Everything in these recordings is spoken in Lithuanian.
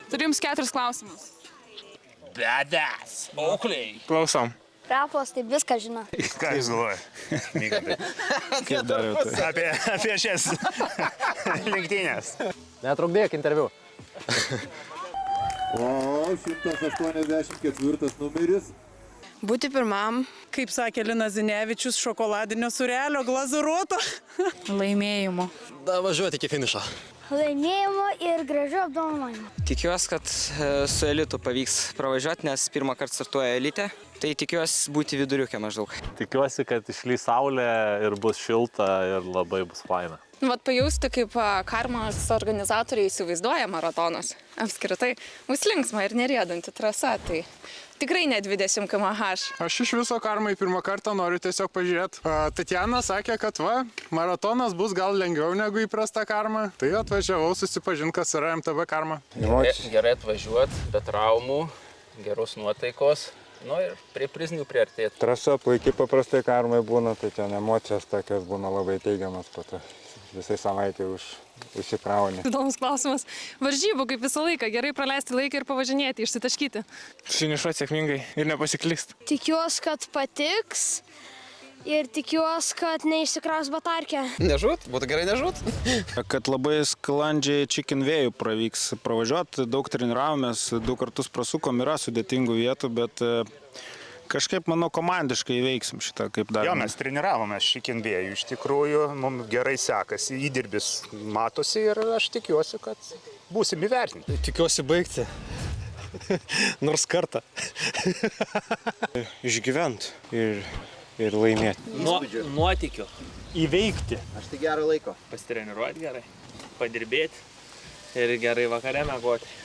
Turiu jums 4 klausimus. Bedas. Aukliai. Klausom. Rapolas taip viską žino. Ką jūs galvoja? Kaip dariau tai? Apie šias lenktynės. Netrumpėk interviu. O 184 numeris. Būti pirmam. Kaip sakė Linas Zinevičius, šokoladinio surelio glazūruoto. Laimėjimo. Da važiuoti iki finišo. Laimėjimo ir gražių apdovanojimų. Tikiuosi, kad su elitu pavyks pravažiuoti, nes pirmą kartą startuoja elite. Tai tikiuosi būti viduriuke maždaug. Tikiuosi, kad išlys saulė ir bus šilta ir labai bus faina. Vat pajausti, kaip karmos organizatoriai įsivaizduoja maratonas. Apskritai, bus linksma ir neriedanti trasa, tai tikrai ne 20 km/h. Aš iš viso karmai pirmą kartą noriu tiesiog pažiūrėti. Tatjana sakė, kad maratonas bus gal lengviau negu įprasta karma. Tai atvažiavau susipažinti, kas yra MTB karma. Gerai atvažiuoti, be traumų, geros nuotaikos. Nu ir prie prizinių priartėti. Trasa puikiai paprastai karmai būna, tai ten emocijos tokios būna labai teigiamas po to. Visai savaitė užsikrauni. Įdomus klausimas. Varžybų kaip visą laiką. Gerai praleisti laiką ir pavažinėti, išsitaškyti. Finišuoti sėkmingai ir nepasiklysti. Tikiuosi, kad patiks ir tikiuosi, kad neišsikraus batarkę. Nežūt? Būtų gerai nežūt? Kad labai sklandžiai Chicken Vėjų pavyks pravažiuoti. Daug treniravomės, 2 kartus prasukom, yra sudėtingų vietų, bet kažkaip, manau, komandiškai įveiksim šitą, kaip darome. Jo, mes treniravomės Chicken Vėjų. Iš tikrųjų, mums gerai sekasi, įdirbis matosi ir aš tikiuosi, kad būsim įvertinti. Tikiuosi baigti. Nors kartą. Išgyvent ir laimėti. Nuotikiu. Įveikti. Aš tai gerą laiko. Pasitreniruoti gerai, padirbėti ir gerai vakare mėgoti.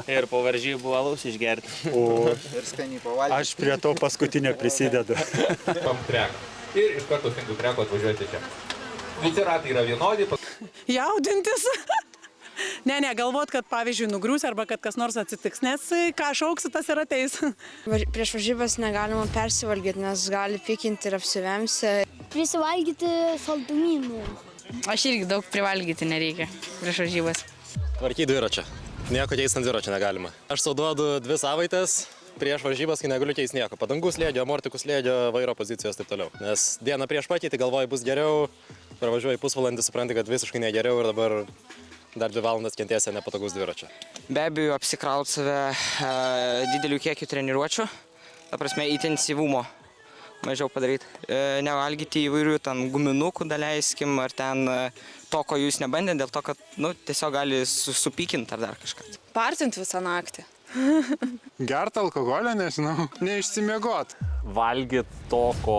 Ir po varžybų alaus išgerti. Ir skaniai pavalgyti. Aš prie to paskutinio prisidedu. Ir iš karto stintų treko atvažiuoti čia. Visi ratai yra vienodi. Jaudintis. Ne, galvot, kad pavyzdžiui nugriūs arba kad kas nors atsitiks, nes ką šauksi, tas ir ateis. Prieš varžybas negalima persivalgyti, nes gali pykinti ir apsivemsi. Prisivalgyti saldumynų. Aš irgi daug privalgyti nereikia prieš varžybas. Tvarkyti dviračio. Nieko keisti ant dviračio negalima. Aš sau duodu 2 savaitės prieš varžybas, kai negaliu keisti nieko. Padangų slėdžio, amortikų slėdžio, vairo pozicijos ir taip toliau. Nes dieną prieš pakeitį galvoju bus geriau, pravažiuoji pusvalandį, supranti, kad visiškai negeriau ir dabar dar 2 valandas kentėsi nepatogus dviračio. Be abejo, apsikrauti save didelių kiekių treniruočių, ta prasme, intensyvumo mažiau padaryti. Nevalgyti įvairių ten guminukų, daleiskim, ar ten to, ko jūs nebandėte, dėl to, kad tiesiog gali supykinti ar dar kažką. Partinti visą naktį. Gert alkoholio, nežinau, neišsimiegot. Valgyt to, ko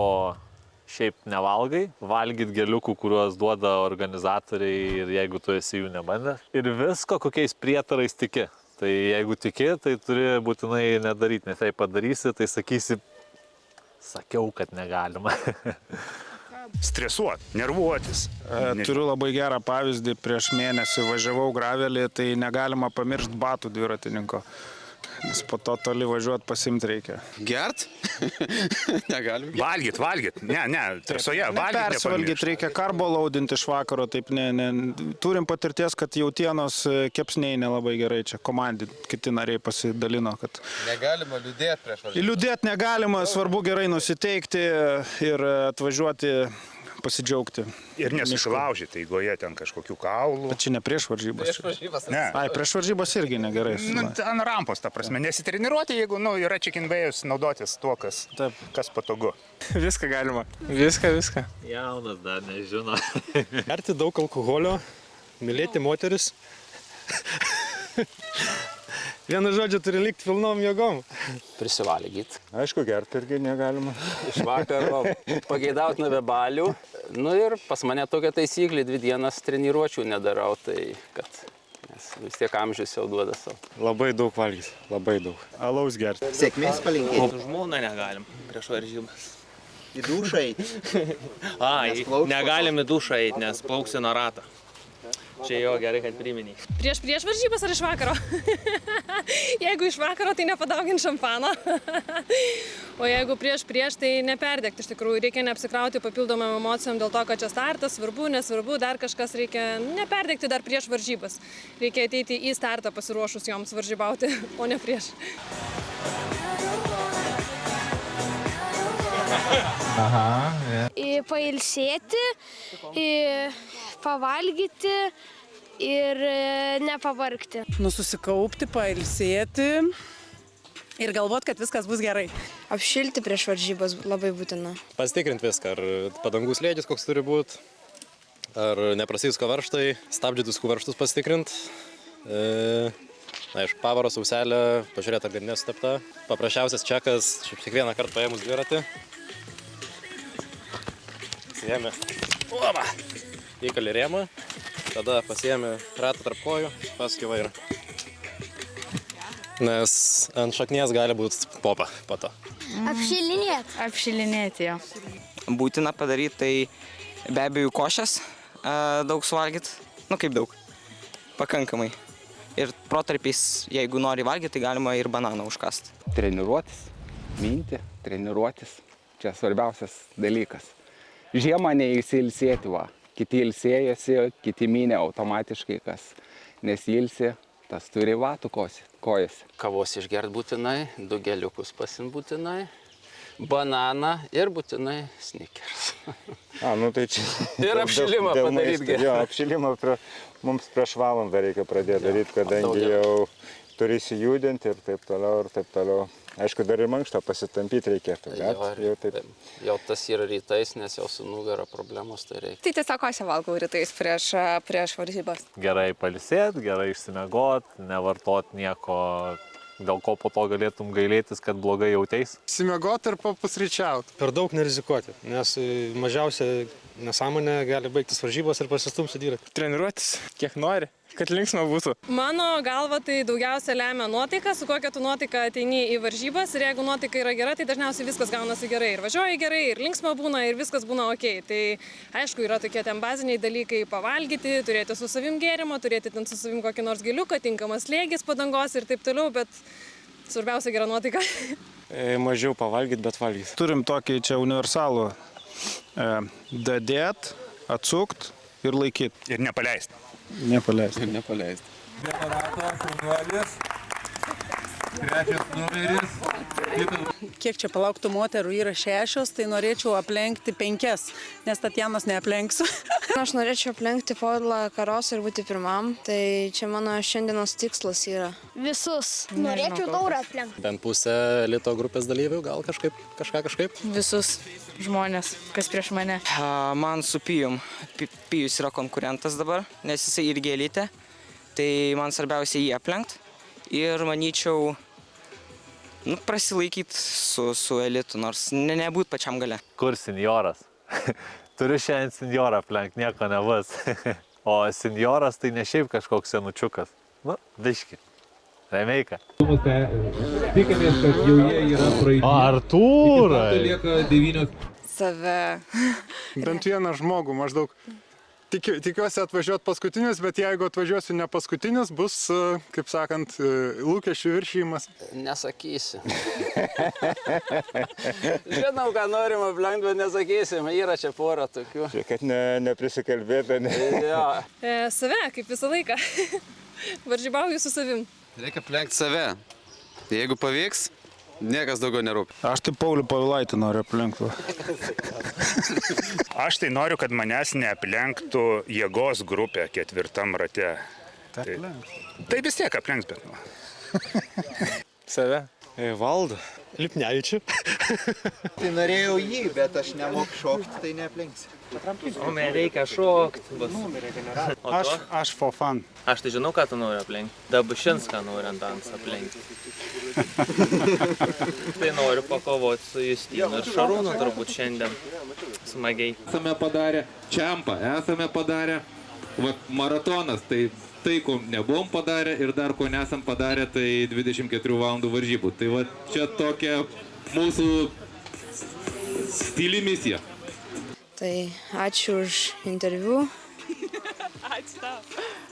šiaip nevalgai. Valgyt geliukų, kuriuos duoda organizatoriai ir jeigu tu esi jų nebandęs. Ir visko, kokiais prietarais tiki. Tai jeigu tiki, tai turi būtinai nedaryti, nes jei padarysi, tai sakysi, sakiau, kad negalima. Stresuot, nervuotis. Turiu labai gerą pavyzdį, prieš mėnesį važiavau gravelį, tai negalima pamiršti batų dviratininko. Nes po to toli važiuoti pasimti reikia. Gert? Negalim. Valgyt. Ne, trasoje valgyt. Persivalgyti reikia, karbo laudinti iš vakaro, taip Turim patirties, kad jautienos kepsniai nelabai gerai čia. Komandai kiti nariai pasidalino, kad Negalima liūdėti prieš varžybas. liūdėti negalima, svarbu gerai nusiteikti ir atvažiuoti pasidžiaugti. Ir nesusilaužyti, eigoje ten kažkokių kaulų. Bet čia ne prieš varžybas. Prieš varžybas. Ne. Prieš varžybas irgi negerai. Ant rampos, ta prasme, nesitreniruoti, jeigu yra Chicken Vėjus, naudotis tuo, kas patogu. Viską galima. Viską. Jaunas dar nežino. Gerti daug alkoholio, mylėti moteris. Vienu žodžiu turi likti pilnom jėgom. Prisivalgyt. Aišku, gerti irgi negalima. Iš vakaro pageidauti be balių. Nu ir pas mane tokia taisyklė, 2 dienas treniruočių nedarau, tai kad nes vis tiek amžius jau duoda savo. Labai daug valgys, labai daug. Alaus gerti. Sėkmės palinkėti. Žmona negalim prieš varžybas. Į dušą eiti. Negalim į dušą eiti, nes plauksi nuo rato. Čia jo gerai, kad priminė. Prieš varžybas ar iš vakaro? Jeigu iš vakaro, tai nepadaugint šampano. O jeigu prieš, tai neperdegti. Iš tikrųjų, reikia neapsikrauti papildomam emocijom dėl to, kad čia startas, svarbu, nesvarbu, dar kažkas reikia neperdegti dar prieš varžybas. Reikia ateiti į startą pasiruošus joms varžybauti, o ne prieš. Pailsėti, pavalgyti ir nepavargti. Susikaupti, pailsėti ir galvoti, kad viskas bus gerai. Apšilti prieš varžybas labai būtina. Pasitikrinti viską, ar padangų slėgis koks turi būti, ar neprasisko varžtai, stabdžius varžtus pasitikrinti. Aišku, pavaros auselė, pažiūrėti, ar gadinė sutepta. Paprasčiausias čekas, kiekvieną kartą paėmus dviratį. Pasiėmė įkalį rėmą, tada pasiėmė ratą tarp kojų, paskui vairą. Nes ant šaknies gali būti popa po to. Apšilinėti. Apšilinėti, jo. Būtina padaryti tai be abejo košės, daug suvalgyti, kaip daug, pakankamai. Ir protarpiais, jeigu nori valgyti, tai galima ir bananą užkasti. Treniruotis, minti, treniruotis, čia svarbiausias dalykas. Žiemą neįsilsėti, kiti ilsėjasi, kiti minė automatiškai, kas nesilsi, tas turi vatų kojasi. Kavos išgert būtinai, 2 geliukus pasimt būtinai, bananą ir būtinai snickers. Tai čia... Ir apšilimą padaryti gerai. Jo, apšilimą mums prieš valandą reikia pradėti daryti, kadangi jau turi įsijudinti ir taip toliau. Aišku, dar ir mankštą pasitampyti reikėtų. Jau tas yra rytais, nes jau su nugara problemos, tai reikia. Tai tiesiog košę valgau rytais prieš varžybas. Gerai pailsėti, gerai išsimiegot, nevartot nieko, dėl ko po to galėtum gailėtis, kad blogai jauteis. Išsimiegot ir papusryčiaut. Per daug nerizikuoti, nes mažiausia nesąmonė gali baigtis varžybos ir pasistumti dviratį. Treniruotis, kiek nori, kad linksma būtų. Mano galva tai daugiausia lemia nuotaika, su kokia tu nuotaika ateini į varžybas ir jeigu nuotaika yra gera, tai dažniausiai viskas gaunasi gerai. Ir važiuoji gerai, ir linksma būna, ir viskas būna ok. Tai aišku, yra tokie ten baziniai dalykai - pavalgyti, turėti su savim gėrimą, turėti ten su savim kokį nors gėliuką, tinkamas slėgis padangos ir taip toliau, bet svarbiausia gera nuotaika. Mažiau pavalgyti, bet valgyti. Turim tokį čia universalų. Dadėt, atsukt ir laikyti. Ir nepaleisti. Nepaleisti. Ir nepaleisti. Trečias numeris. Kiek čia palauktų moterų yra 6, tai norėčiau aplenkti 5, nes Tatjanos neaplenksiu. Aš norėčiau aplenkti Povilą Karosą ir būti pirmam, tai čia mano šiandienos tikslas yra. Visus. Norėčiau taurą aplenkti. Bent pusę elito grupės dalyvių, gal kažkaip? Visus žmonės, kas prieš mane. Man su Pijum. Pijus yra konkurentas dabar, nes jisai irgi elite. Tai man svarbiausia jį aplenkt. Ir manyčiau, prasilaikyti su elitu, nors nebūt pačiam gale. Kur senjoras? Turiu šiandien senjorą aplenkt, nieko nebus. O senjoras tai ne šiaip kažkoks senučiukas. Biški. Remeika. Tikimės, kad jau jie yra praeiti. Artūrai! Save. Bent vieną žmogų maždaug. Tikiuosi atvažiuoti paskutinis, bet jeigu atvažiuosiu ne paskutinis, bus, kaip sakant, lūkesčių viršijimas. Nesakysiu. Žinau, ką norim aplenkti, bet nesakysim. Yra čia pora tokių. Kad neprisikalbėta. Save, kaip visą laiką. Varžybauju su savim. Reikia aplenkti save. Jeigu pavyks, niekas daugiau nerūpi. Aš tai Paulių Povilaitį noriu aplenkti. Aš tai noriu, kad manęs neaplenktų jėgos grupė 4 rate. Tai vis tiek aplenks, bet Save? Valdą. Lipnevičių. Tai norėjau jį, bet aš nemoku šokti, tai neaplenksi. O man reikia šokti. Aš for fun. Aš tai žinau, ką tu nori aplenkti. Dabušinską nori ant dansą aplenkti. Tai noriu pakovoti su Justinu ir Šarūnu turbūt šiandien. Smagiai. Esame padarę čempą, esame padarę maratonas, tai ko nebuvom padarę ir dar ko nesam padarę, tai 24 valandų varžybų. Tai čia tokia mūsų stili misija. Tai ačiū už interviu. Ačiū. tau.